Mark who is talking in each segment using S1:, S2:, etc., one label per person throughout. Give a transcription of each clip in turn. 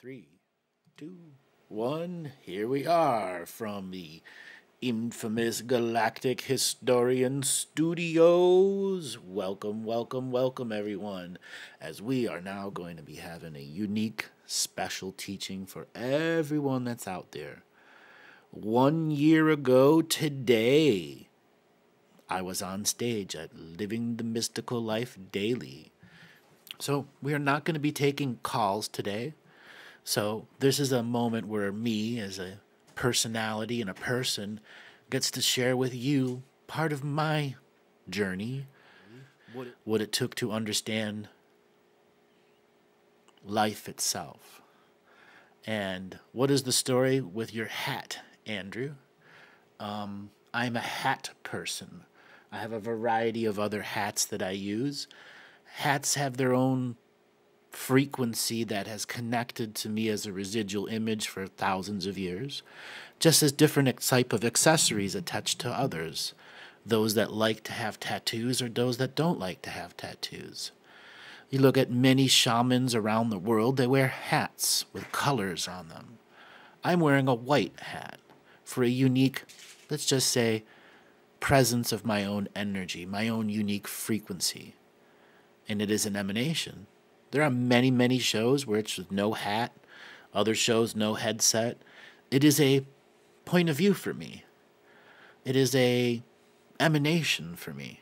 S1: Three, two, one. Here we are from the infamous Galactic Historian Studios. Welcome, welcome, welcome, everyone, as we are now going to be having a unique, special teaching for everyone that's out there. 1 year ago today, I was on stage at Living the Mystical Life Daily. So we are not going to be taking calls today. So this is a moment where me, as a personality and a person, gets to share with you part of my journey, what it took to understand life itself. And what is the story with your hat, Andrew? I'm a hat person. I have a variety of other hats that I use. Hats have their own frequency that has connected to me as a residual image for thousands of years, just as different type of accessories attach to others, those that like to have tattoos or those that don't like to have tattoos. You look at many shamans around the world, they wear hats with colors on them. I'm wearing a white hat for a unique, let's just say, presence of my own energy, my own unique frequency. And it is an emanation. There are many, many shows where it's with no hat, other shows no headset. It is a point of view for me. It is a emanation for me.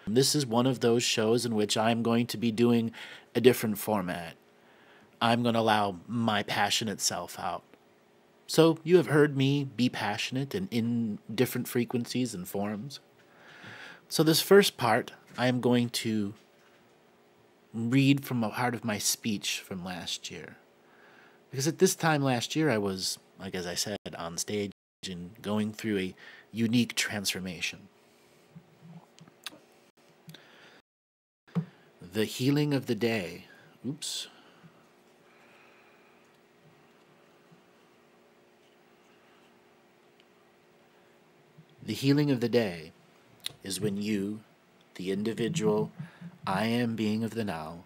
S1: This is one of those shows in which I'm going to be doing a different format. I'm going to allow my passionate self out. So you have heard me be passionate and in different frequencies and forms. So this first part, I am going to read from a part of my speech from last year. Because at this time last year, I was, like as I said, on stage and going through a unique transformation. The healing of the day. Oops. The healing of the day is when you, the individual I am being of the now,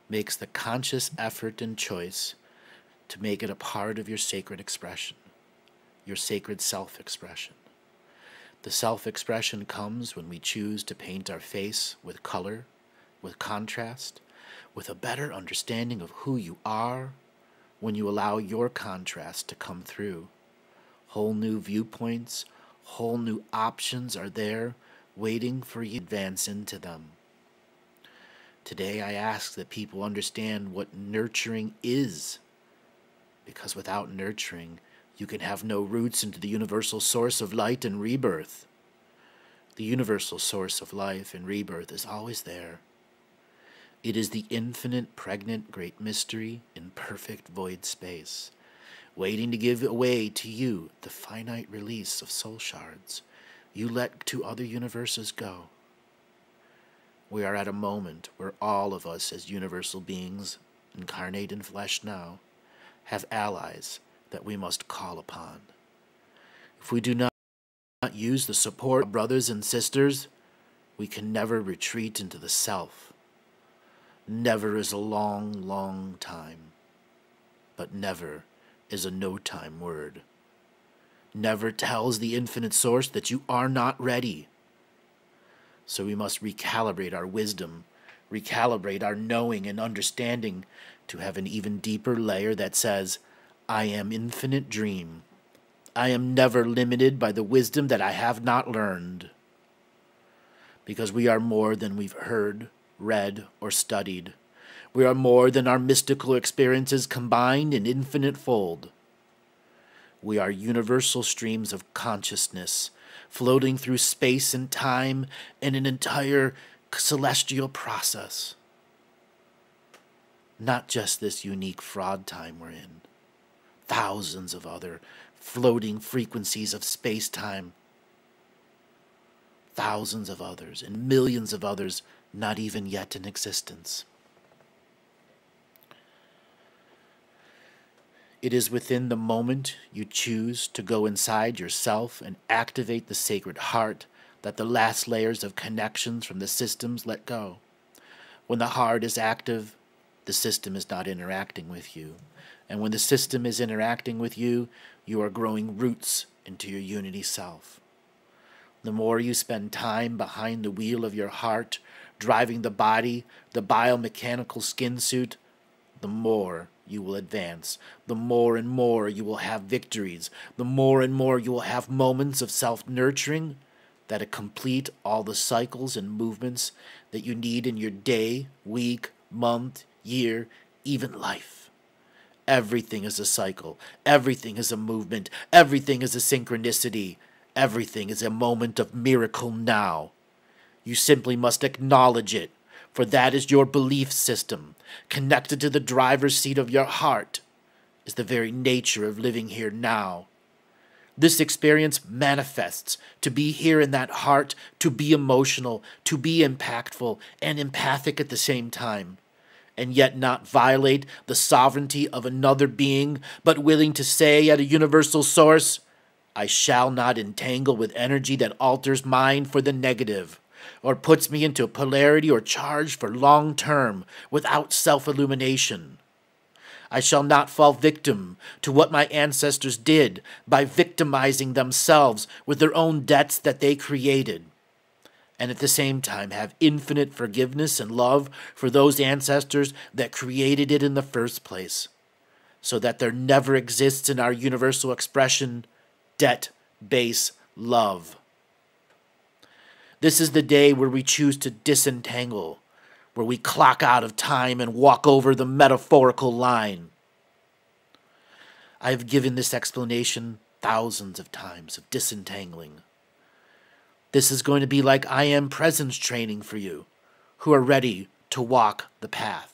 S1: makes the conscious effort and choice to make it a part of your sacred expression, your sacred self-expression. The self-expression comes when we choose to paint our face with color, with contrast, with a better understanding of who you are, when you allow your contrast to come through. Whole new viewpoints, whole new options are there waiting for you to advance into them. Today I ask that people understand what nurturing is, because without nurturing, you can have no roots into the universal source of light and rebirth. The universal source of life and rebirth is always there. It is the infinite, pregnant, great mystery in perfect void space, waiting to give away to you the finite release of soul shards you let to other universes go. We are at a moment where all of us as universal beings, incarnate in flesh now, have allies that we must call upon. If we do not use the support of brothers and sisters, we can never retreat into the self. Never is a long, long time, but never is a no-time word. Never tells the infinite source that you are not ready. So we must recalibrate our wisdom, recalibrate our knowing and understanding to have an even deeper layer that says, I am infinite dream. I am never limited by the wisdom that I have not learned. Because we are more than we've heard, read, or studied. We are more than our mystical experiences combined in infinite fold. We are universal streams of consciousness, floating through space and time in an entire celestial process. Not just this unique fraud time we're in. Thousands of other floating frequencies of space-time. Thousands of others and millions of others not even yet in existence. It is within the moment you choose to go inside yourself and activate the sacred heart that the last layers of connections from the systems let go. When the heart is active, the system is not interacting with you. And when the system is interacting with you, you are growing roots into your unity self. The more you spend time behind the wheel of your heart, driving the body, the biomechanical skin suit, the more you will advance. The more and more you will have victories. The more and more you will have moments of self-nurturing that complete all the cycles and movements that you need in your day, week, month, year, even life. Everything is a cycle. Everything is a movement. Everything is a synchronicity. Everything is a moment of miracle now. You simply must acknowledge it, for that is your belief system. Connected to the driver's seat of your heart is the very nature of living here now. This experience manifests to be here in that heart, to be emotional, to be impactful and empathic at the same time, and yet not violate the sovereignty of another being, but willing to say at a universal source, I shall not entangle with energy that alters mine for the negative, or puts me into polarity or charge for long term without self-illumination. I shall not fall victim to what my ancestors did by victimizing themselves with their own debts that they created, and at the same time have infinite forgiveness and love for those ancestors that created it in the first place, so that there never exists in our universal expression debt-based love. This is the day where we choose to disentangle, where we clock out of time and walk over the metaphorical line. I have given this explanation thousands of times of disentangling. This is going to be like I am presence training for you who are ready to walk the path.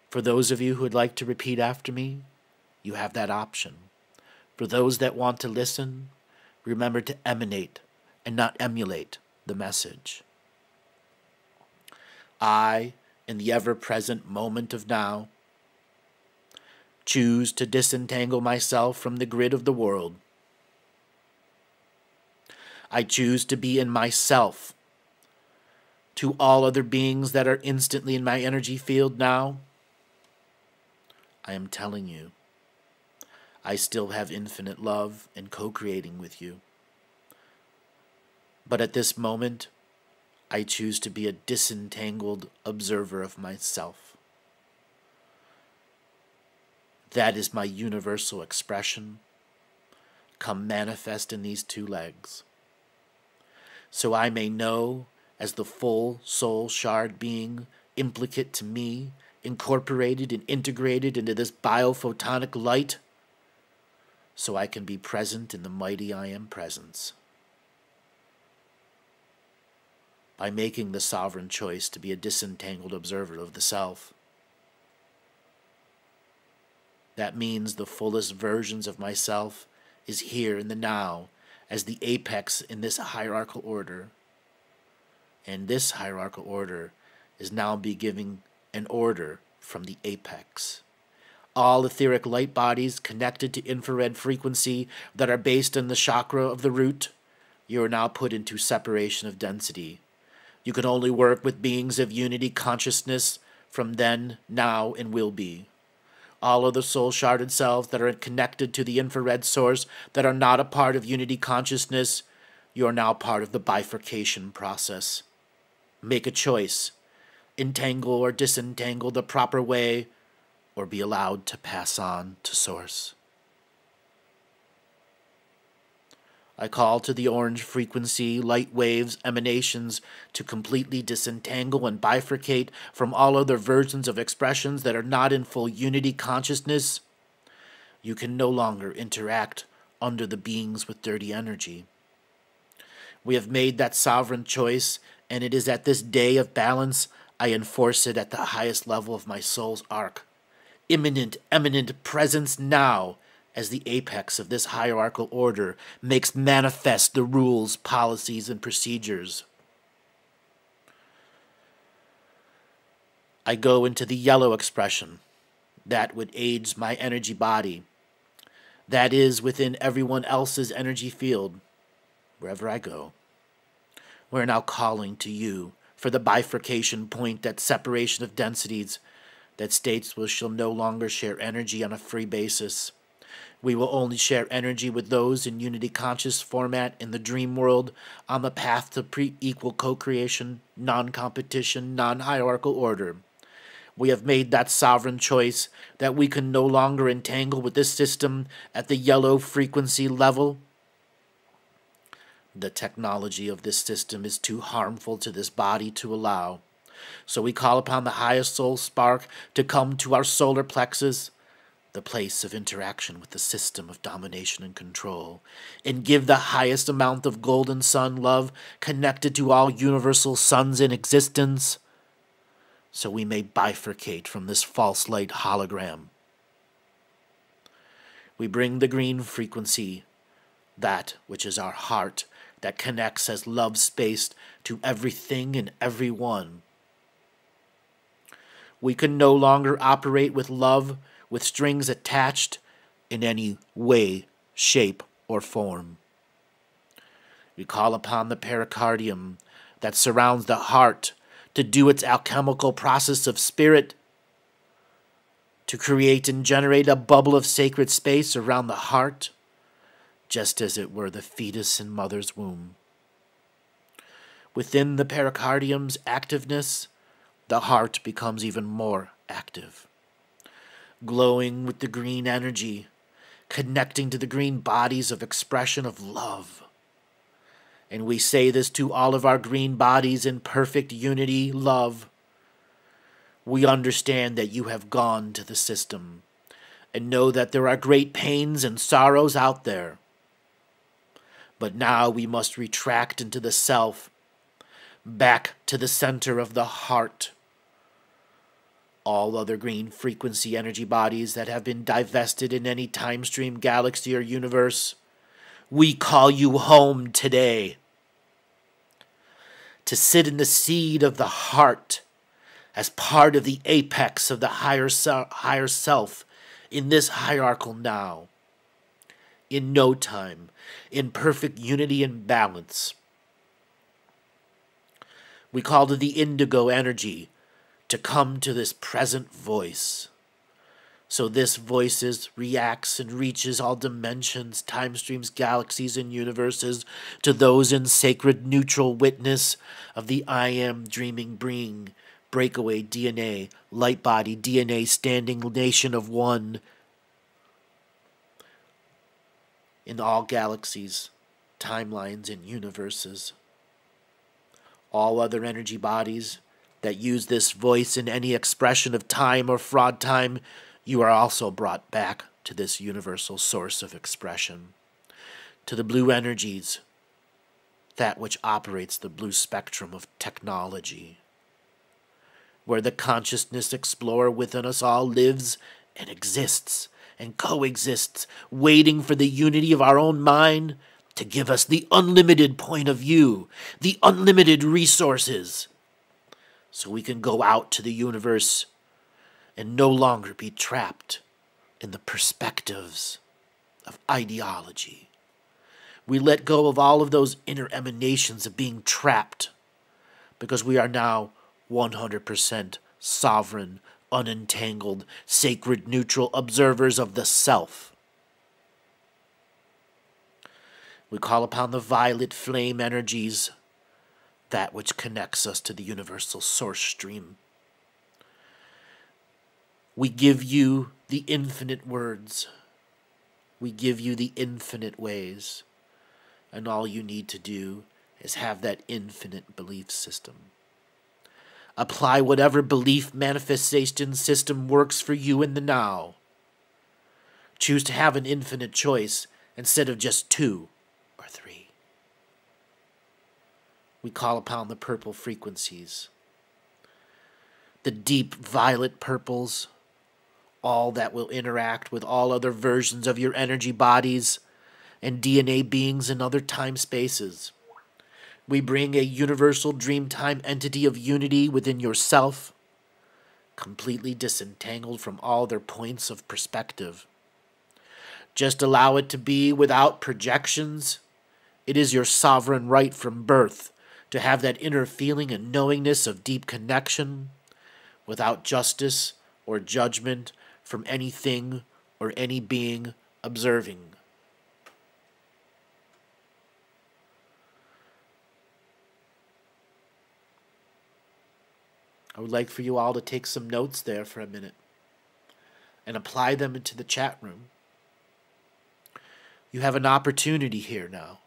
S1: For those of you who would like to repeat after me, you have that option. For those that want to listen, remember to emanate and not emulate the message. I, in the ever-present moment of now, choose to disentangle myself from the grid of the world. I choose to be in myself. To all other beings that are instantly in my energy field now, I am telling you, I still have infinite love and co-creating with you. But at this moment, I choose to be a disentangled observer of myself. That is my universal expression, come manifest in these two legs. So I may know, as the full soul shard being implicate to me, incorporated and integrated into this biophotonic light, so I can be present in the mighty I Am presence. By making the sovereign choice to be a disentangled observer of the self. That means the fullest versions of myself is here in the now as the apex in this hierarchical order. And this hierarchical order is now be giving an order from the apex. All etheric light bodies connected to infrared frequency that are based on the chakra of the root, you are now put into separation of density. You can only work with beings of unity consciousness from then, now, and will be. All of the soul-sharded selves that are connected to the infrared source that are not a part of unity consciousness, you are now part of the bifurcation process. Make a choice. Entangle or disentangle the proper way, or be allowed to pass on to source. I call to the orange frequency, light waves, emanations to completely disentangle and bifurcate from all other versions of expressions that are not in full unity consciousness. You can no longer interact under the beings with dirty energy. We have made that sovereign choice, and it is at this day of balance I enforce it at the highest level of my soul's arc. Imminent, eminent presence now, as the apex of this hierarchical order makes manifest the rules, policies, and procedures. I go into the yellow expression, that would aids my energy body. That is within everyone else's energy field, wherever I go. We're now calling to you for the bifurcation point, that separation of densities, that states we shall no longer share energy on a free basis. We will only share energy with those in unity conscious format in the dream world on the path to equal co-creation, non-competition, non-hierarchical order. We have made that sovereign choice that we can no longer entangle with this system at the yellow frequency level. The technology of this system is too harmful to this body to allow. So we call upon the highest soul spark to come to our solar plexus, the place of interaction with the system of domination and control, and give the highest amount of golden sun love connected to all universal suns in existence, so we may bifurcate from this false light hologram. We bring the green frequency, that which is our heart, that connects as love space to everything and everyone. We can no longer operate with love with strings attached in any way, shape, or form. We call upon the pericardium that surrounds the heart to do its alchemical process of spirit, to create and generate a bubble of sacred space around the heart, just as it were the fetus in mother's womb. Within the pericardium's activeness, the heart becomes even more active, glowing with the green energy, connecting to the green bodies of expression of love. And we say this to all of our green bodies in perfect unity, love. We understand that you have gone to the system and know that there are great pains and sorrows out there. But now we must retract into the self, back to the center of the heart. All other green frequency energy bodies that have been divested in any time stream, galaxy, or universe, we call you home today. To sit in the seed of the heart as part of the apex of the higher self in this hierarchical now. In no time, in perfect unity and balance. We call to the indigo energy to come to this present voice. So this voices, reacts, and reaches all dimensions, time streams, galaxies, and universes to those in sacred neutral witness of the I am dreaming being, breakaway DNA, light body DNA standing nation of one in all galaxies, timelines, and universes. All other energy bodies that use this voice in any expression of time or fraud time, you are also brought back to this universal source of expression, to the blue energies, that which operates the blue spectrum of technology, where the consciousness explorer within us all lives and exists and coexists, waiting for the unity of our own mind to give us the unlimited point of view, the unlimited resources, so we can go out to the universe and no longer be trapped in the perspectives of ideology. We let go of all of those inner emanations of being trapped because we are now 100% sovereign, unentangled, sacred, neutral observers of the self. We call upon the violet flame energies, that which connects us to the universal source stream. We give you the infinite words. We give you the infinite ways. And all you need to do is have that infinite belief system. Apply whatever belief manifestation system works for you in the now. Choose to have an infinite choice instead of just 2 or 3. We call upon the purple frequencies, the deep violet purples, all that will interact with all other versions of your energy bodies and DNA beings in other time spaces. We bring a universal dreamtime entity of unity within yourself, completely disentangled from all their points of perspective. Just allow it to be without projections. It is your sovereign right from birth to have that inner feeling and knowingness of deep connection without justice or judgment from anything or any being observing. I would like for you all to take some notes there for a minute and apply them into the chat room. You have an opportunity here now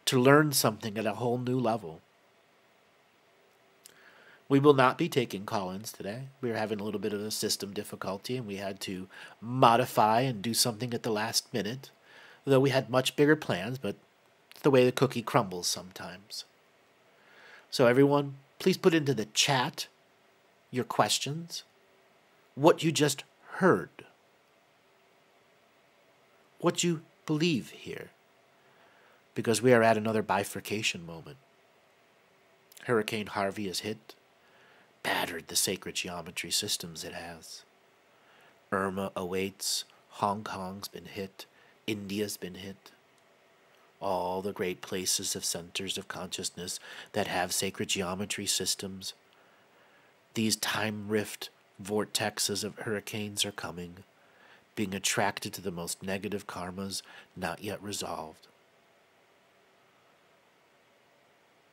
S1: to learn something at a whole new level. We will not be taking call-ins today. We are having a little bit of a system difficulty, and we had to modify and do something at the last minute, though we had much bigger plans, but it's the way the cookie crumbles sometimes. So everyone, please put into the chat your questions, what you just heard, what you believe here, because we are at another bifurcation moment. Hurricane Harvey has hit, battered the sacred geometry systems it has. Irma awaits, Hong Kong's been hit, India's been hit. All the great places of centers of consciousness that have sacred geometry systems. These time rift vortexes of hurricanes are coming, being attracted to the most negative karmas not yet resolved.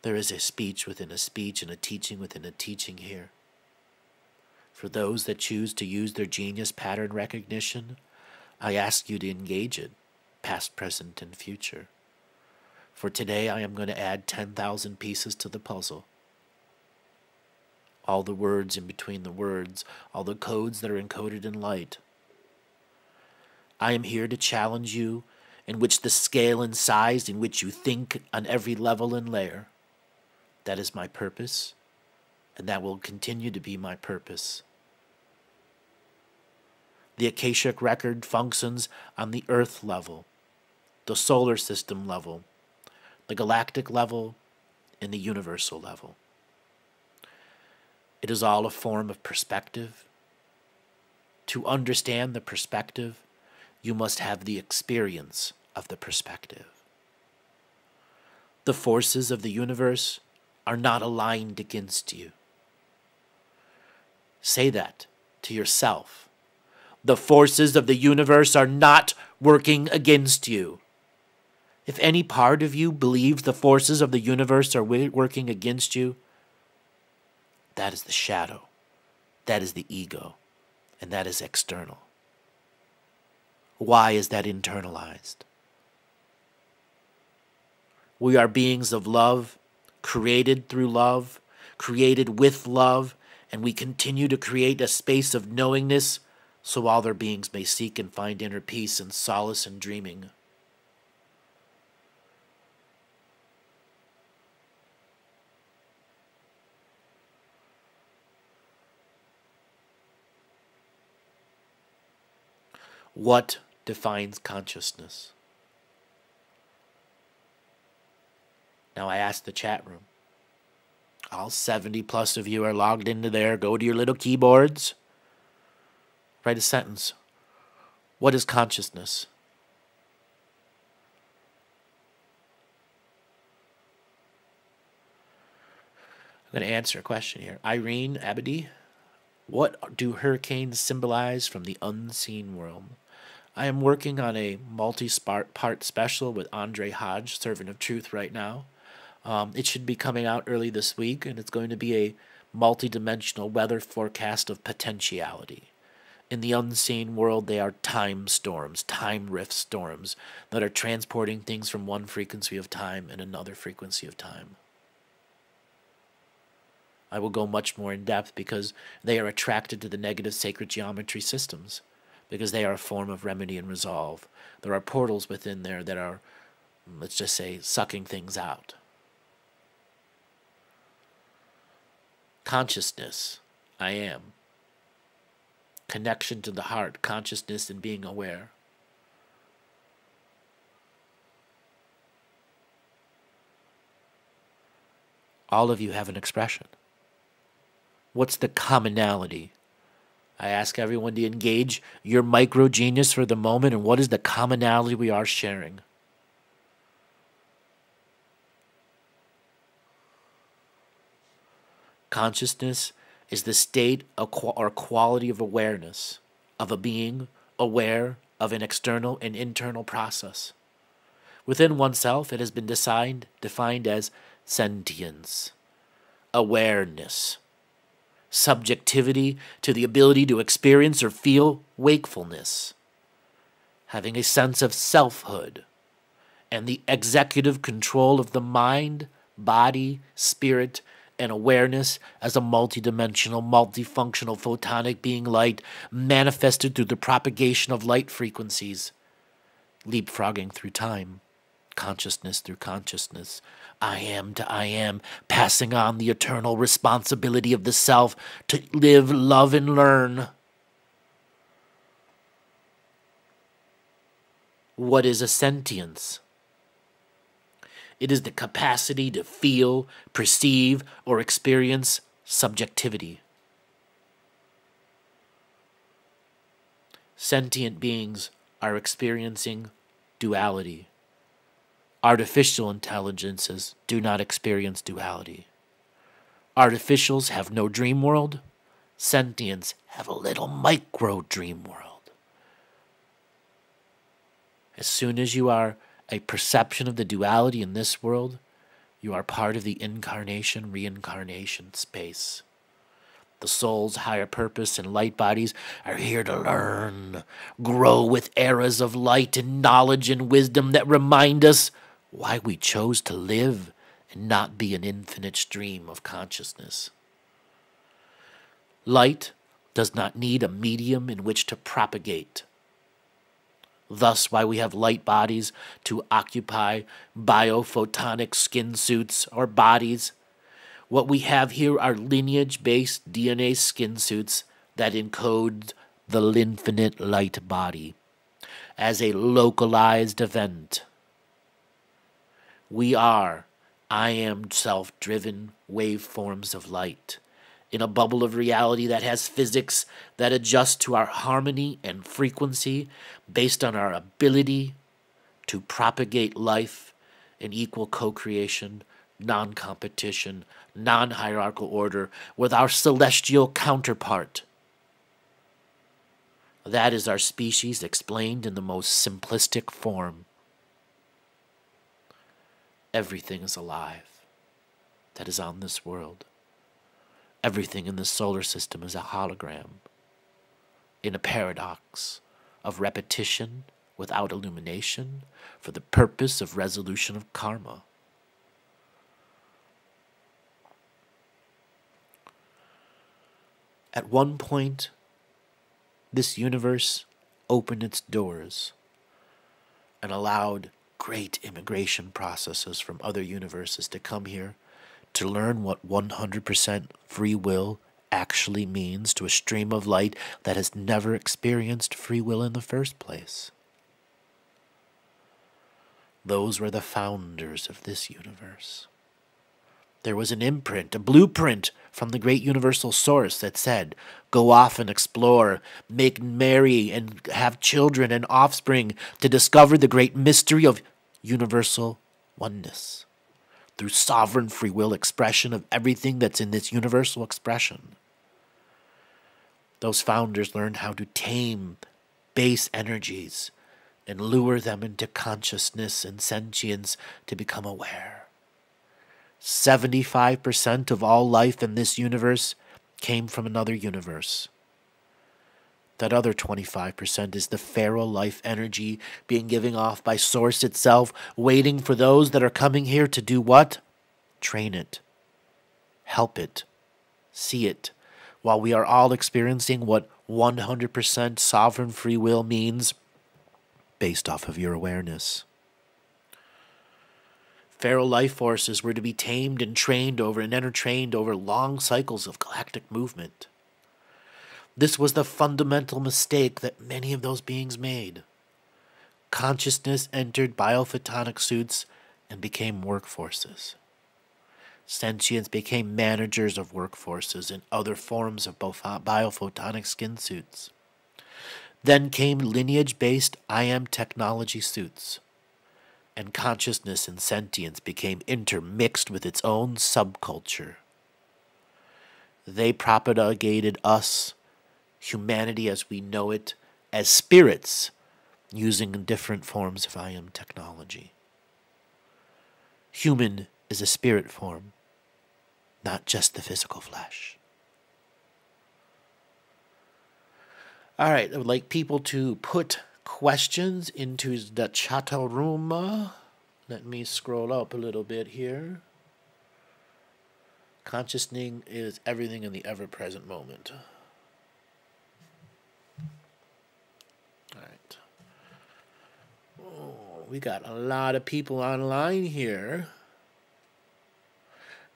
S1: There is a speech within a speech and a teaching within a teaching here. For those that choose to use their genius pattern recognition, I ask you to engage it, past, present, and future. For today, I am going to add 10,000 pieces to the puzzle. All the words in between the words, all the codes that are encoded in light. I am here to challenge you in which the scale and size in which you think on every level and layer. That is my purpose, and that will continue to be my purpose. The Akashic Record functions on the Earth level, the solar system level, the galactic level, and the universal level. It is all a form of perspective. To understand the perspective, you must have the experience of the perspective. The forces of the universe are not aligned against you. Say that to yourself. The forces of the universe are not working against you. If any part of you believes the forces of the universe are working against you, that is the shadow, that is the ego, and that is external. Why is that internalized? We are beings of love, created through love, created with love, and we continue to create a space of knowingness so all their beings may seek and find inner peace and solace in dreaming. What defines consciousness? Now I ask the chat room. All 70 plus of you are logged into there. Go to your little keyboards. Write a sentence. What is consciousness? I'm going to answer a question here. Irene Abadi, what do hurricanes symbolize from the unseen world? I am working on a multi-part special with Andre Hodge, Servant of Truth, right now. It should be coming out early this week, and it's going to be a multi-dimensional weather forecast of potentiality. In the unseen world, they are time storms, time rift storms that are transporting things from one frequency of time and another frequency of time. I will go much more in depth because they are attracted to the negative sacred geometry systems, because they are a form of remedy and resolve. There are portals within there that are, let's just say, sucking things out. Consciousness, I am. Connection to the heart, consciousness and being aware. All of you have an expression. What's the commonality? I ask everyone to engage your micro-genius for the moment, and what is the commonality we are sharing? Consciousness is the state or quality of awareness of a being aware of an external and internal process. Within oneself, it has been defined as sentience, awareness, subjectivity to the ability to experience or feel wakefulness, having a sense of selfhood, and the executive control of the mind, body, spirit, and awareness as a multidimensional, multifunctional photonic being light manifested through the propagation of light frequencies, leapfrogging through time, consciousness through consciousness, I am to I am, passing on the eternal responsibility of the self to live, love, and learn. What is a sentience? It is the capacity to feel, perceive, or experience subjectivity. Sentient beings are experiencing duality. Artificial intelligences do not experience duality. Artificials have no dream world. Sentients have a little micro dream world. As soon as you are a perception of the duality in this world, you are part of the incarnation, reincarnation space. The soul's higher purpose and light bodies are here to learn, grow with eras of light and knowledge and wisdom that remind us why we chose to live and not be an infinite stream of consciousness. Light does not need a medium in which to propagate. Thus, why we have light bodies to occupy biophotonic skin suits or bodies. What we have here are lineage-based DNA skin suits that encode the infinite light body as a localized event. We are, I am self-driven waveforms of light in a bubble of reality that has physics that adjusts to our harmony and frequency based on our ability to propagate life in equal co-creation, non-competition, non-hierarchical order with our celestial counterpart. That is our species explained in the most simplistic form. Everything is alive that is on this world. Everything in the solar system is a hologram, in a paradox of repetition without illumination for the purpose of resolution of karma. At one point, this universe opened its doors and allowed great immigration processes from other universes to come here to learn what 100% free will actually means to a stream of light that has never experienced free will in the first place. Those were the founders of this universe. There was an imprint, a blueprint from the great universal source that said, go off and explore, make merry and have children and offspring to discover the great mystery of universal oneness through sovereign free will expression of everything that's in this universal expression. Those founders learned how to tame base energies and lure them into consciousness and sentience to become aware. 75% of all life in this universe came from another universe. That other 25% is the feral life energy being given off by Source itself, waiting for those that are coming here to do what? Train it, help it, see it, while we are all experiencing what 100% sovereign free will means based off of your awareness. Feral life forces were to be tamed and trained over and entertained over long cycles of galactic movement. This was the fundamental mistake that many of those beings made. Consciousness entered biophotonic suits and became workforces. Sentience became managers of workforces and other forms of biophotonic skin suits. Then came lineage-based I am technology suits, and consciousness and sentience became intermixed with its own subculture. They propagated us, humanity as we know it, as spirits, using different forms of I am technology. Human is a spirit form, not just the physical flesh. All right, I would like people to put questions into the chat room. Let me scroll up a little bit here. Consciousness is everything in the ever-present moment. All right. Oh, we got a lot of people online here.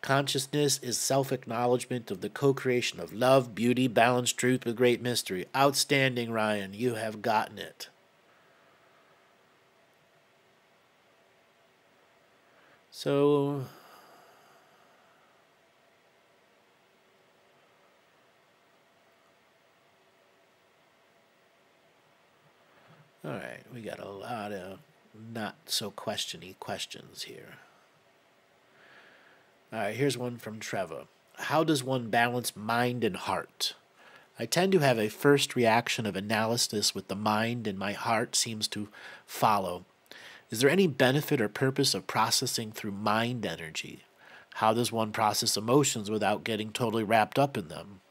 S1: Consciousness is self-acknowledgement of the co-creation of love, beauty, balance, truth with great mystery. Outstanding, Ryan. You have gotten it. So, all right, we got a lot of not so questiony questions here. All right, here's one from Trevor. How does one balance mind and heart? I tend to have a first reaction of analysis with the mind, and my heart seems to follow. Is there any benefit or purpose of processing through mind energy? How does one process emotions without getting totally wrapped up in them?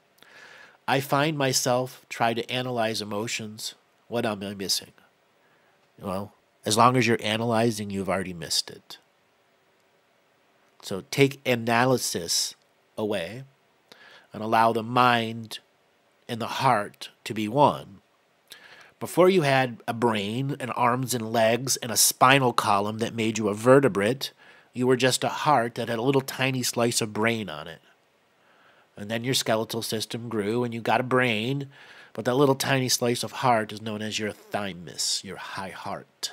S1: I find myself try to analyze emotions. What am I missing? Well, as long as you're analyzing, you've already missed it. So take analysis away and allow the mind and the heart to be one. Before you had a brain and arms and legs and a spinal column that made you a vertebrate, you were just a heart that had a little tiny slice of brain on it. And then your skeletal system grew and you got a brain, but that little tiny slice of heart is known as your thymus, your high heart.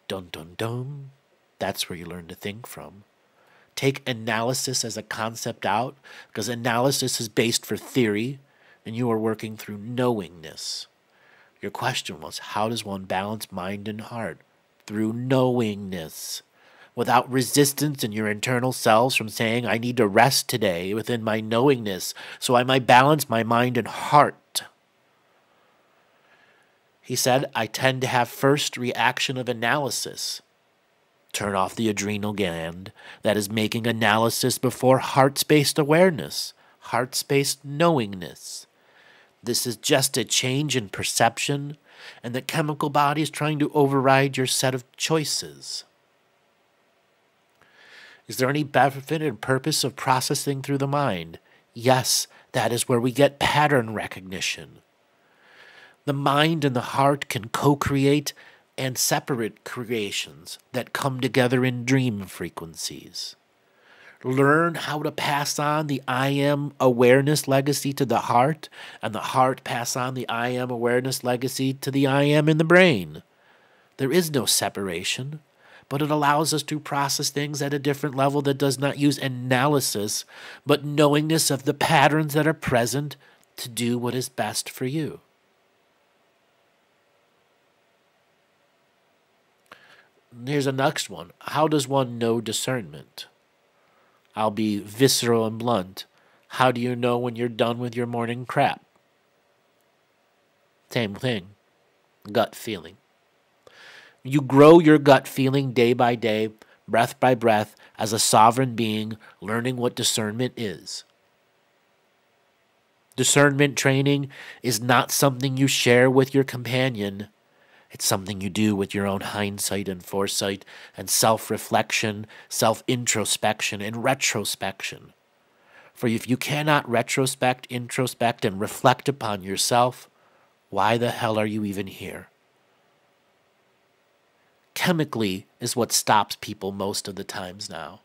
S1: Dun dun dun. That's where you learn to think from. Take analysis as a concept out, because analysis is based for theory, and you are working through knowingness. Your question was, how does one balance mind and heart? Through knowingness. Without resistance in your internal selves from saying, I need to rest today within my knowingness, so I might balance my mind and heart. He said, I tend to have first reaction of analysis. Turn off the adrenal gland that is making analysis before heart-spaced awareness, heart-spaced knowingness. This is just a change in perception, and the chemical body is trying to override your set of choices. Is there any benefit and purpose of processing through the mind? Yes, that is where we get pattern recognition. The mind and the heart can co-create and separate creations that come together in dream frequencies. Learn how to pass on the I am awareness legacy to the heart, and the heart pass on the I am awareness legacy to the I am in the brain. There is no separation, but it allows us to process things at a different level that does not use analysis, but knowingness of the patterns that are present to do what is best for you. Here's a next one. How does one know discernment? I'll be visceral and blunt. How do you know when you're done with your morning crap? Same thing. Gut feeling. You grow your gut feeling day by day, breath by breath, as a sovereign being, learning what discernment is. Discernment training is not something you share with your companion. It's something you do with your own hindsight and foresight and self-reflection, self-introspection, and retrospection. For if you cannot retrospect, introspect, and reflect upon yourself, why the hell are you even here? Chemically is what stops people most of the times now.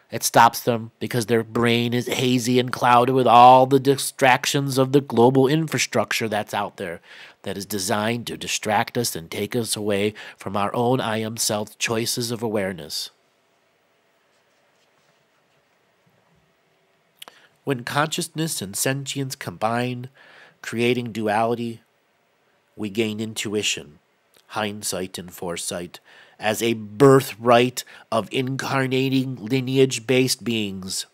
S1: It stops them because their brain is hazy and clouded with all the distractions of the global infrastructure that's out there that is designed to distract us and take us away from our own I am self choices of awareness. When consciousness and sentience combine, creating duality, we gain intuition, hindsight, and foresight as a birthright of incarnating lineage-based beings.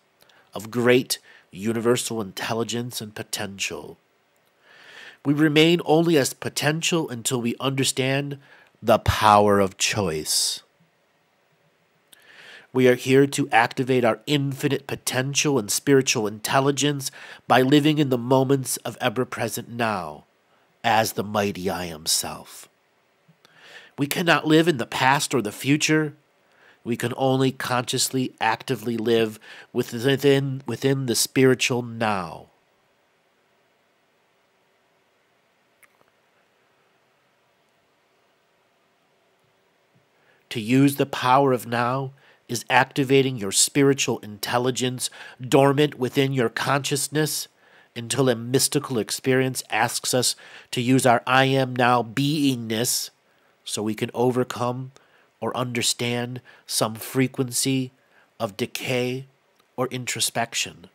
S1: of great universal intelligence and potential. We remain only as potential until we understand the power of choice. We are here to activate our infinite potential and spiritual intelligence by living in the moments of ever-present now as the mighty I Am Self. We cannot live in the past or the future. We can only consciously, actively live within the spiritual now. To use the power of now is activating your spiritual intelligence dormant within your consciousness until a mystical experience asks us to use our I am now beingness so we can overcome or understand some frequency of decay or introspection,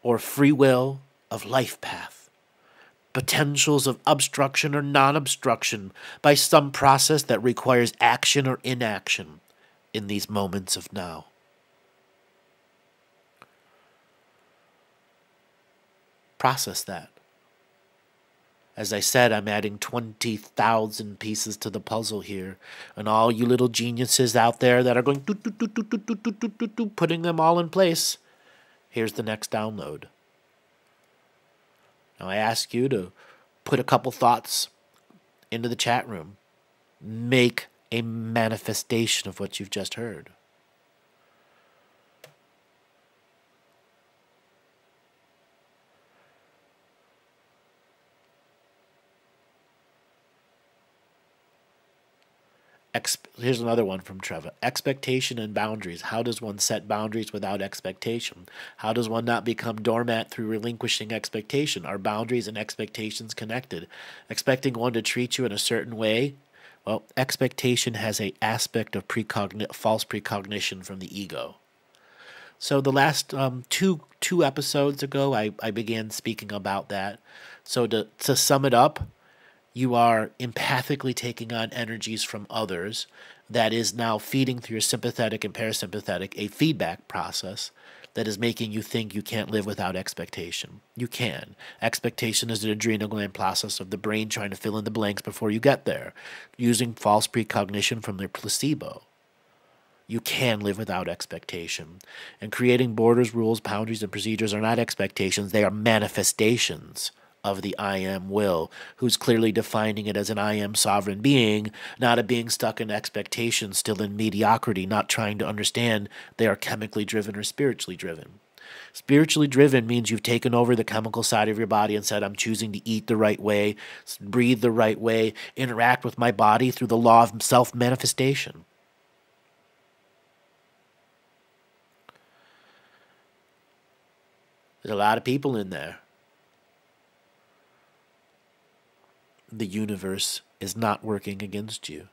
S1: or free will of life path, potentials of obstruction or non-obstruction by some process that requires action or inaction in these moments of now. Process that. As I said, I'm adding 20,000 pieces to the puzzle here. And all you little geniuses out there that are going putting them all in place, here's the next download. Now I ask you to put a couple thoughts into the chat room. Make a manifestation of what you've just heard. Here's another one from Trevor. Expectation and boundaries. How does one set boundaries without expectation? How does one not become doormat through relinquishing expectation? Are boundaries and expectations connected? Expecting one to treat you in a certain way? Well, expectation has an aspect of false precognition from the ego. So the last two episodes ago, I began speaking about that. So to sum it up, you are empathically taking on energies from others that is now feeding through your sympathetic and parasympathetic a feedback process that is making you think you can't live without expectation. You can. Expectation is an adrenal gland process of the brain trying to fill in the blanks before you get there, using false precognition from their placebo. You can live without expectation. And creating borders, rules, boundaries, and procedures are not expectations. They are manifestations of the I Am will, who's clearly defining it as an I Am sovereign being, not a being stuck in expectation, still in mediocrity, not trying to understand they are chemically driven or spiritually driven. Spiritually driven means you've taken over the chemical side of your body and said, I'm choosing to eat the right way, breathe the right way, interact with my body through the law of self-manifestation. There's a lot of people in there. The universe is not working against you.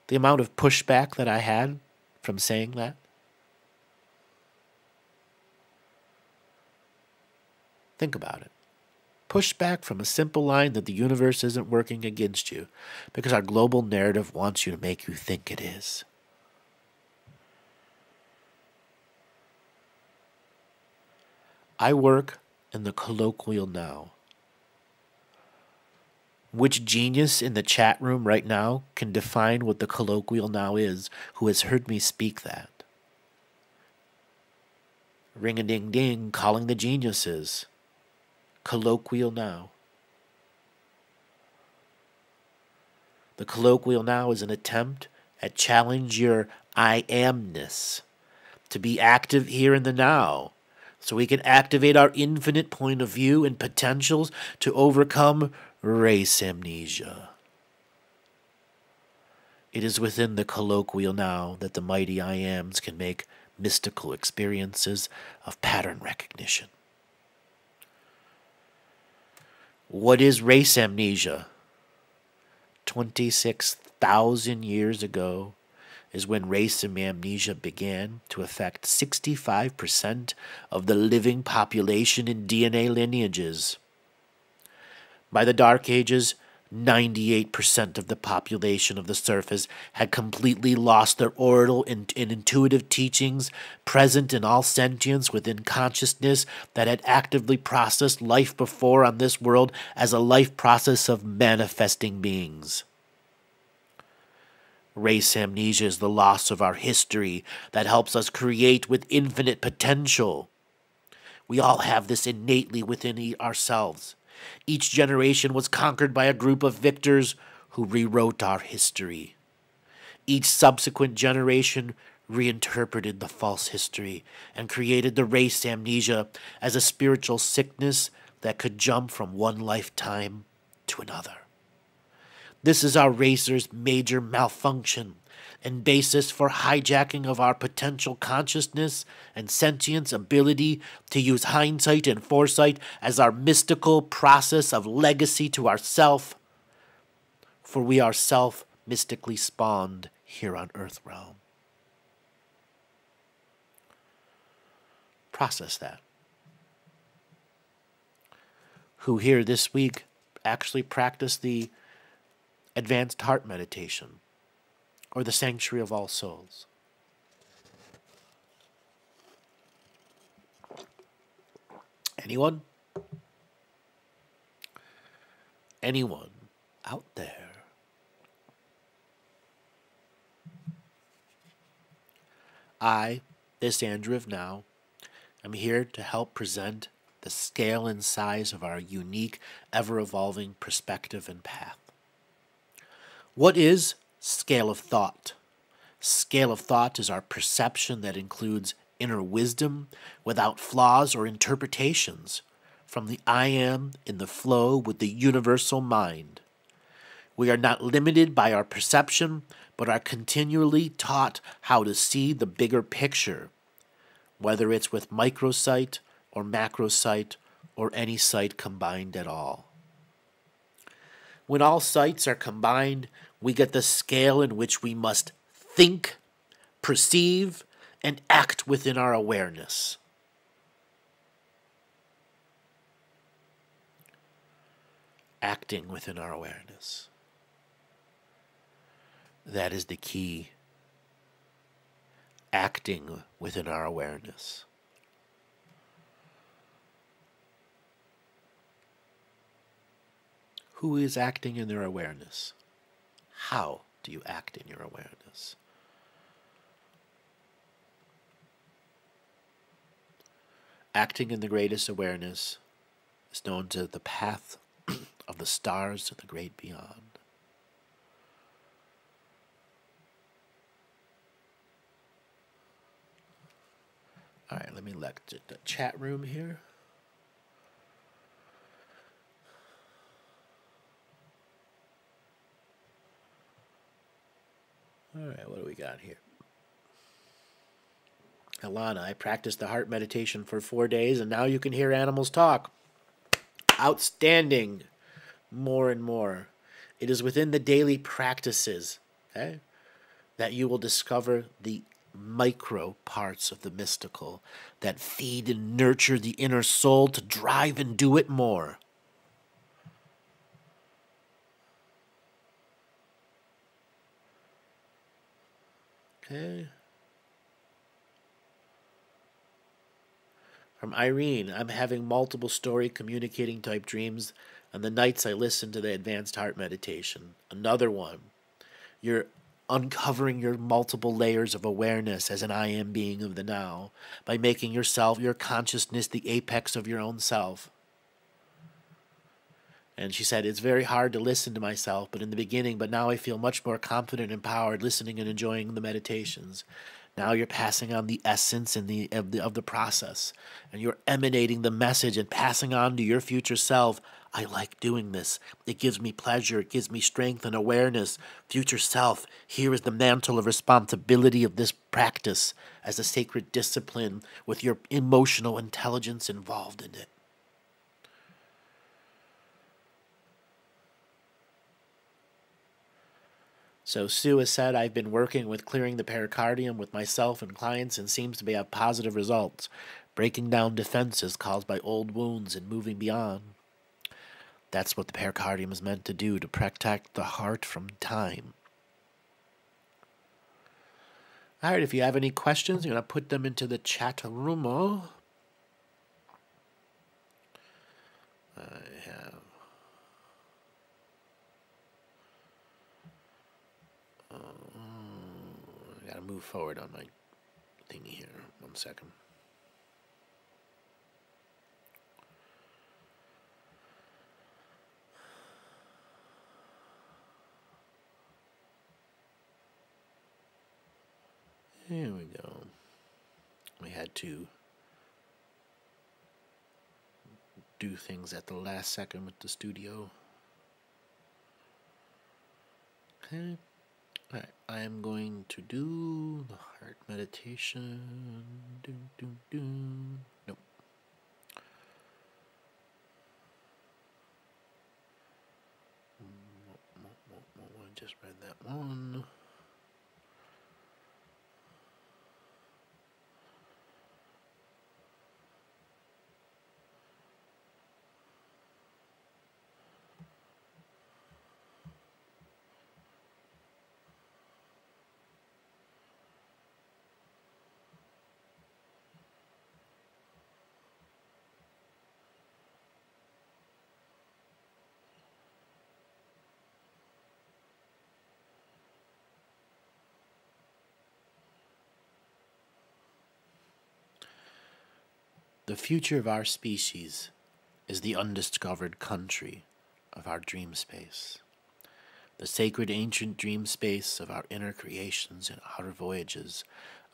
S1: The amount of pushback that I had from saying that. Think about it. Pushback from a simple line that the universe isn't working against you because our global narrative wants you to make you think it is. I work in the colloquial now. Which genius in the chat room right now can define what the colloquial now is who has heard me speak that? Ring-a-ding-ding, calling the geniuses. Colloquial now. The colloquial now is an attempt at challenge your I amness, to be active here in the now, so we can activate our infinite point of view and potentials to overcome race amnesia. It is within the colloquial now that the mighty I Ams can make mystical experiences of pattern recognition. What is race amnesia? 26,000 years ago is when race amnesia began to affect 65% of the living population in DNA lineages. By the Dark Ages, 98% of the population of the surface had completely lost their oral and intuitive teachings present in all sentience within consciousness that had actively processed life before on this world as a life process of manifesting beings. Race amnesia is the loss of our history that helps us create with infinite potential. We all have this innately within ourselves. Each generation was conquered by a group of victors who rewrote our history. Each subsequent generation reinterpreted the false history and created the race amnesia as a spiritual sickness that could jump from one lifetime to another. This is our racer's major malfunction and basis for hijacking of our potential consciousness and sentience ability to use hindsight and foresight as our mystical process of legacy to ourself, for we ourself mystically spawned here on Earth realm. Process that. Who here this week actually practiced the advanced heart meditation or the sanctuary of all souls? Anyone? Anyone out there? I, this Andrew of Now, am here to help present the scale and size of our unique, ever-evolving perspective and path. What is scale of thought? Scale of thought is our perception that includes inner wisdom without flaws or interpretations from the I am in the flow with the universal mind. We are not limited by our perception, but are continually taught how to see the bigger picture, whether it's with microsight or macrosight or any sight combined at all. When all sights are combined, we get the scale in which we must think, perceive, and act within our awareness. Acting within our awareness. That is the key. Acting within our awareness. Who is acting in their awareness? How do you act in your awareness? Acting in the greatest awareness is known to the path of the stars of the great beyond. All right, let me look at the chat room here. All right, what do we got here? Alana, I practiced the heart meditation for 4 days, and now you can hear animals talk. Outstanding. More and more. It is within the daily practices, okay, that you will discover the micro parts of the mystical that feed and nurture the inner soul to drive and do it more. Okay. From Irene, I'm having multiple story communicating type dreams on the nights I listen to the advanced heart meditation. Another one. You're uncovering your multiple layers of awareness as an I am being of the now by making yourself, your consciousness, the apex of your own self. And she said, it's very hard to listen to myself, but in the beginning, but now I feel much more confident and empowered listening and enjoying the meditations. Now you're passing on the essence and of the process, and you're emanating the message and passing on to your future self. I like doing this. It gives me pleasure. It gives me strength and awareness. Future self, here is the mantle of responsibility of this practice as a sacred discipline with your emotional intelligence involved in it. So Sue has said, I've been working with clearing the pericardium with myself and clients and seems to be have positive results, breaking down defenses caused by old wounds and moving beyond. That's what the pericardium is meant to do, to protect the heart from time. All right, if you have any questions, you're going to put them into the chat room. I have... I got to move forward on my thingy here. 1 second. Here we go. We had to do things at the last second with the studio. Okay. All right. I am going to do the heart meditation. Nope. I just read that one. The future of our species is the undiscovered country of our dream space, the sacred ancient dream space of our inner creations and outer voyages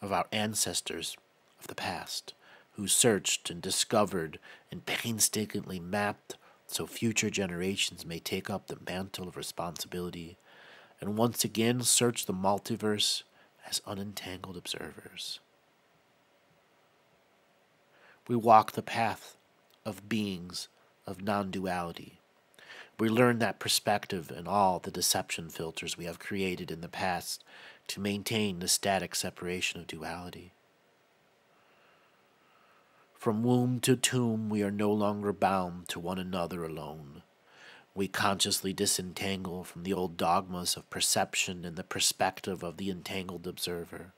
S1: of our ancestors of the past, who searched and discovered and painstakingly mapped so future generations may take up the mantle of responsibility and once again search the multiverse as unentangled observers. We walk the path of beings of non-duality. We learn that perspective in all the deception filters we have created in the past to maintain the static separation of duality. From womb to tomb, we are no longer bound to one another alone. We consciously disentangle from the old dogmas of perception and the perspective of the entangled observer.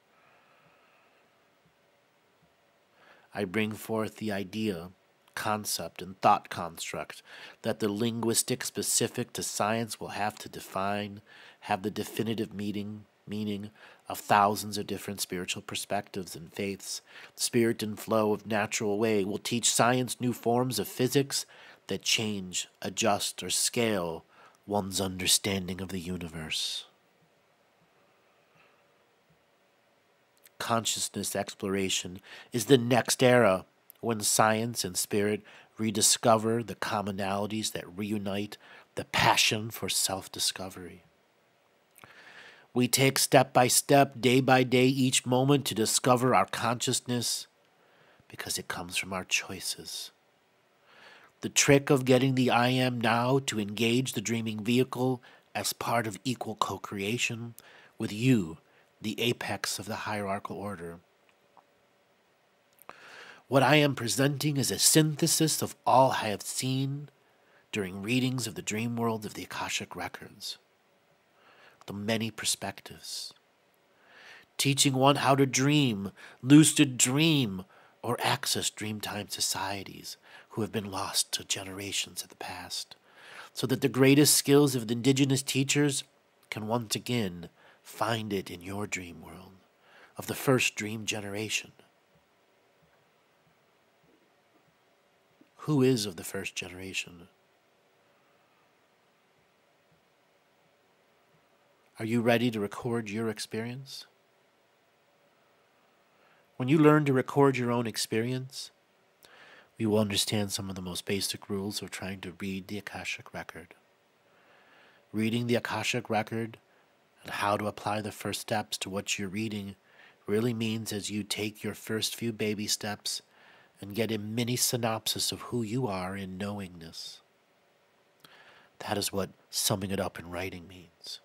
S1: I bring forth the idea, concept, and thought construct that the linguistic specific to science will have to define, have the definitive meaning of thousands of different spiritual perspectives and faiths. Spirit and flow of natural way will teach science new forms of physics that change, adjust, or scale one's understanding of the universe. Consciousness exploration is the next era when science and spirit rediscover the commonalities that reunite the passion for self-discovery. We take step by step, day by day, each moment to discover our consciousness because it comes from our choices. The trick of getting the I am now to engage the dreaming vehicle as part of equal co-creation with you, the apex of the hierarchical order. What I am presenting is a synthesis of all I have seen during readings of the dream world of the Akashic Records, the many perspectives, teaching one how to dream, lucid dream, or access dreamtime societies who have been lost to generations of the past, so that the greatest skills of the indigenous teachers can once again find it in your dream world of the first dream generation. Who is of the first generation? Are you ready to record your experience? When you learn to record your own experience, you will understand some of the most basic rules of trying to read the Akashic Record. Reading the Akashic Record and how to apply the first steps to what you're reading really means as you take your first few baby steps and get a mini synopsis of who you are in knowingness. That is what summing it up in writing means.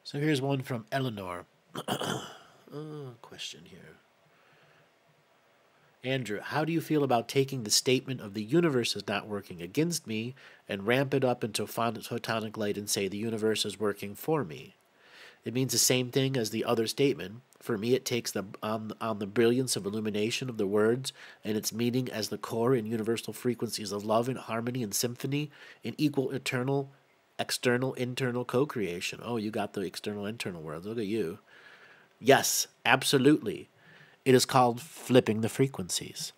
S1: So here's one from Eleanor. Question here. Andrew, how do you feel about taking the statement of the universe is not working against me and ramp it up into photonic light and say the universe is working for me? It means the same thing as the other statement. For me, it takes on the brilliance of illumination of the words and its meaning as the core and universal frequencies of love and harmony and symphony in equal eternal, external, internal co-creation. Oh, you got the external, internal words. Look at you. Yes, absolutely. It is called flipping the frequencies.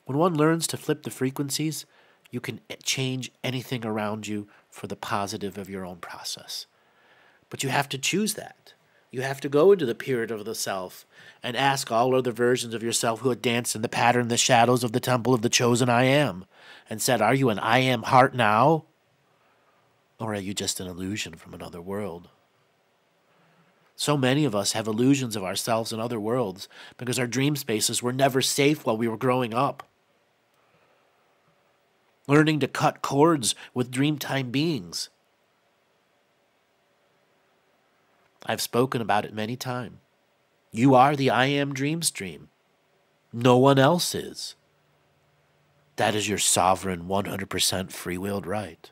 S1: When one learns to flip the frequencies, you can change anything around you for the positive of your own process. But you have to choose that. You have to go into the period of the self and ask all other versions of yourself who had danced in the pattern, the shadows of the temple of the chosen I am, and said, are you an I am heart now? Or are you just an illusion from another world? So many of us have illusions of ourselves in other worlds because our dream spaces were never safe while we were growing up. Learning to cut cords with dreamtime beings. I've spoken about it many times. You are the I am dream stream. No one else is. That is your sovereign 100% free-willed right.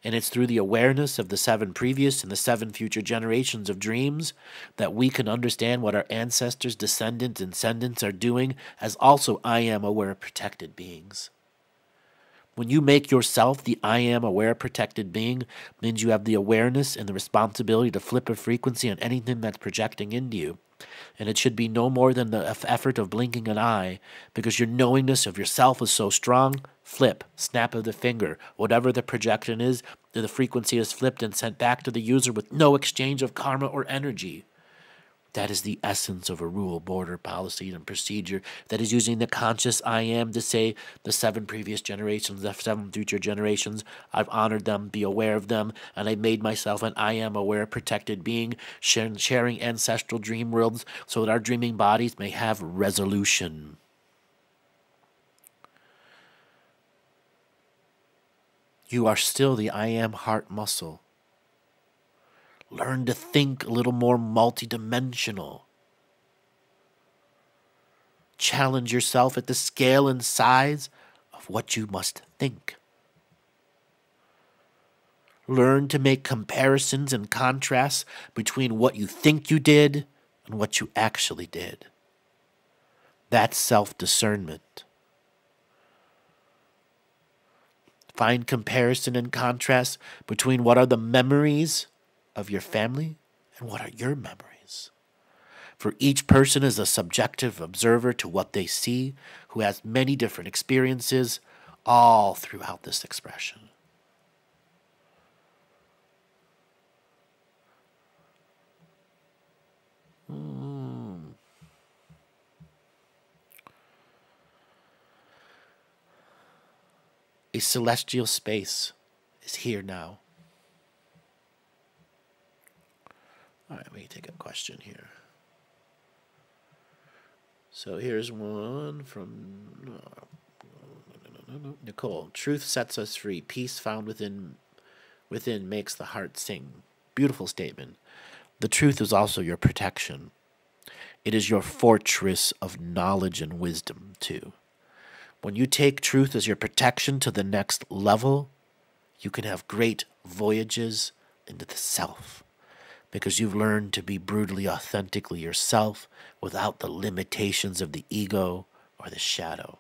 S1: And it's through the awareness of the 7 previous and the 7 future generations of dreams that we can understand what our ancestors, descendants, and ascendants are doing as also I am aware protected beings. When you make yourself the I am aware protected being, means you have the awareness and the responsibility to flip a frequency on anything that's projecting into you. And it should be no more than the effort of blinking an eye, because your knowingness of yourself is so strong. Flip, snap of the finger, whatever the projection is, the frequency is flipped and sent back to the user with no exchange of karma or energy. That is the essence of a rule, border, policy, and procedure that is using the conscious I am to say the 7 previous generations, the 7 future generations, I've honored them, be aware of them, and I made myself an I am aware protected being, sharing ancestral dream worlds so that our dreaming bodies may have resolution. You are still the I am heart muscle. Learn to think a little more multidimensional. Challenge yourself at the scale and size of what you must think. Learn to make comparisons and contrasts between what you think you did and what you actually did. That's self-discernment. Find comparison and contrast between what are the memories of your family and what are your memories. For each person is a subjective observer to what they see, who has many different experiences all throughout this expression. A celestial space is here now. All right, let me take a question here. So here's one from Nicole. Truth sets us free. Peace found within makes the heart sing. Beautiful statement. The truth is also your protection. It is your fortress of knowledge and wisdom, too. When you take truth as your protection to the next level, you can have great voyages into the self, because you've learned to be brutally authentically yourself without the limitations of the ego or the shadow.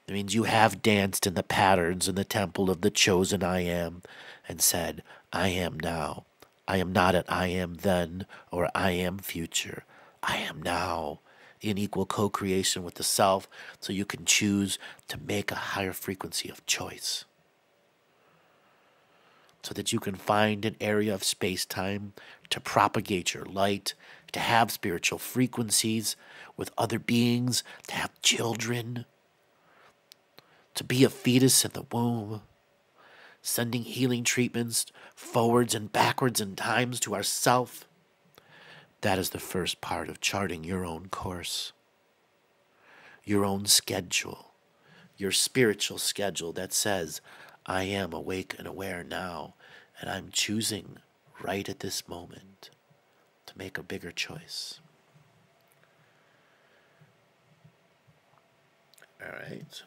S1: It means you have danced in the patterns in the temple of the chosen I am and said, I am now. I am not an I am then or I am future. I am now in equal co-creation with the self, so you can choose to make a higher frequency of choice, so that you can find an area of space-time to propagate your light, to have spiritual frequencies with other beings, to have children, to be a fetus in the womb, sending healing treatments forwards and backwards in times to ourself. That is the first part of charting your own course, your own schedule, your spiritual schedule that says, I am awake and aware now, and I'm choosing right at this moment to make a bigger choice. All right.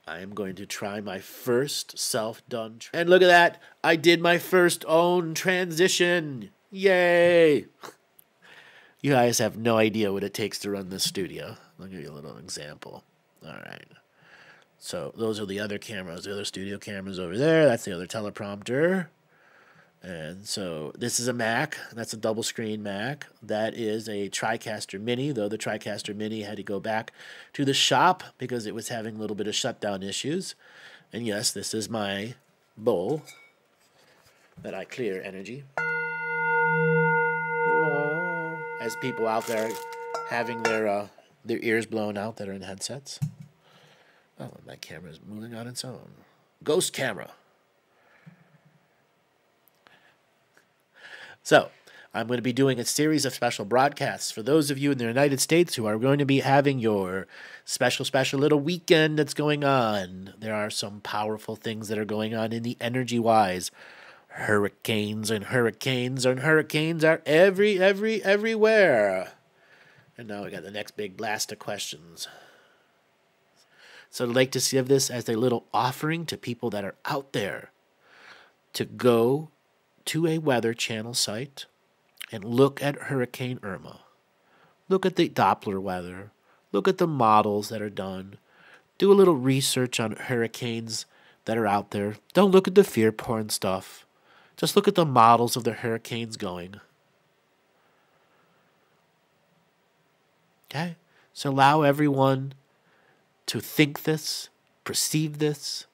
S1: I am going to try my first self-done. And look at that. I did my first own transition. Yay. You guys have no idea what it takes to run this studio. I'll give you a little example. All right. So those are the other cameras, the other studio cameras over there. That's the other teleprompter. And so this is a Mac. That's a double screen Mac. That is a TriCaster Mini, though the TriCaster Mini had to go back to the shop because it was having a little bit of shutdown issues. And yes, this is my bowl that I clear energy. As people out there having their ears blown out that are in headsets. Oh, my camera is moving on its own. Ghost camera. So, I'm going to be doing a series of special broadcasts for those of you in the United States who are going to be having your special little weekend that's going on. There are some powerful things that are going on in the energy-wise. Hurricanes and hurricanes and hurricanes are everywhere. And now we got the next big blast of questions. So I'd like to see this as a little offering to people that are out there to go to a Weather Channel site and look at Hurricane Irma. Look at the Doppler weather. Look at the models that are done. Do a little research on hurricanes that are out there. Don't look at the fear porn stuff. Just look at the models of the hurricanes going. Okay? So allow everyone to think this, perceive this,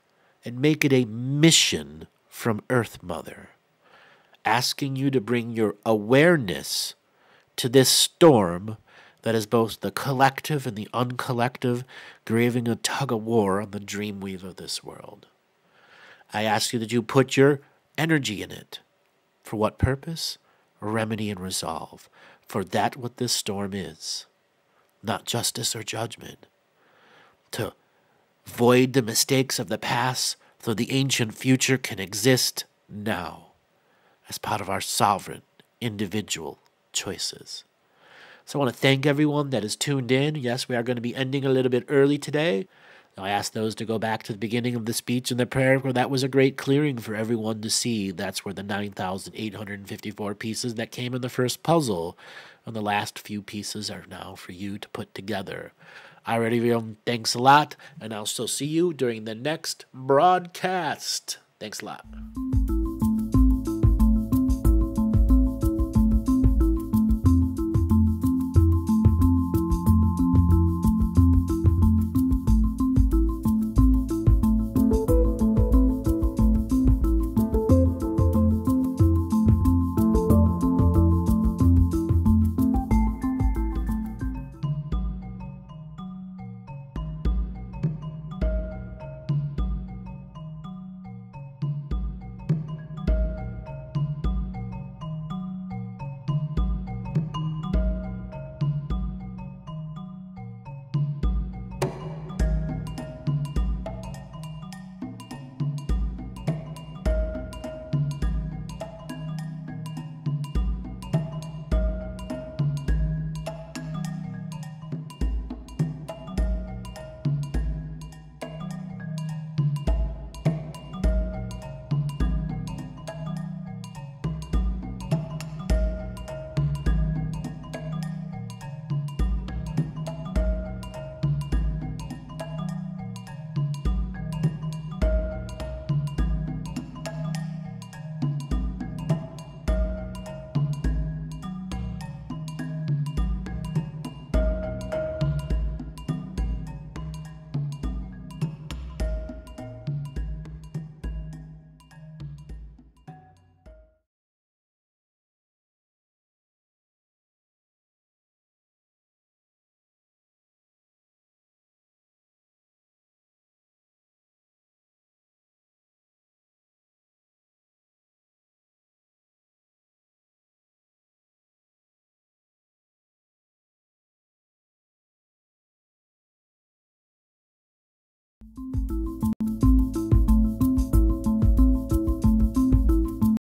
S1: and make it a mission from Earth Mother, asking you to bring your awareness to this storm that is both the collective and the uncollective, grieving a tug-of-war on the dreamweave of this world. I ask you that you put your energy in it. For what purpose? Remedy and resolve. For that what this storm is. Not justice or judgment. To void the mistakes of the past so the ancient future can exist now as part of our sovereign individual choices. So I want to thank everyone that is tuned in. Yes, we are going to be ending a little bit early today. I asked those to go back to the beginning of the speech and the prayer, where that was a great clearing for everyone to see. That's where the 9,854 pieces that came in the first puzzle and the last few pieces are now for you to put together. All right, everyone, thanks a lot, and I'll still see you during the next broadcast. Thanks a lot.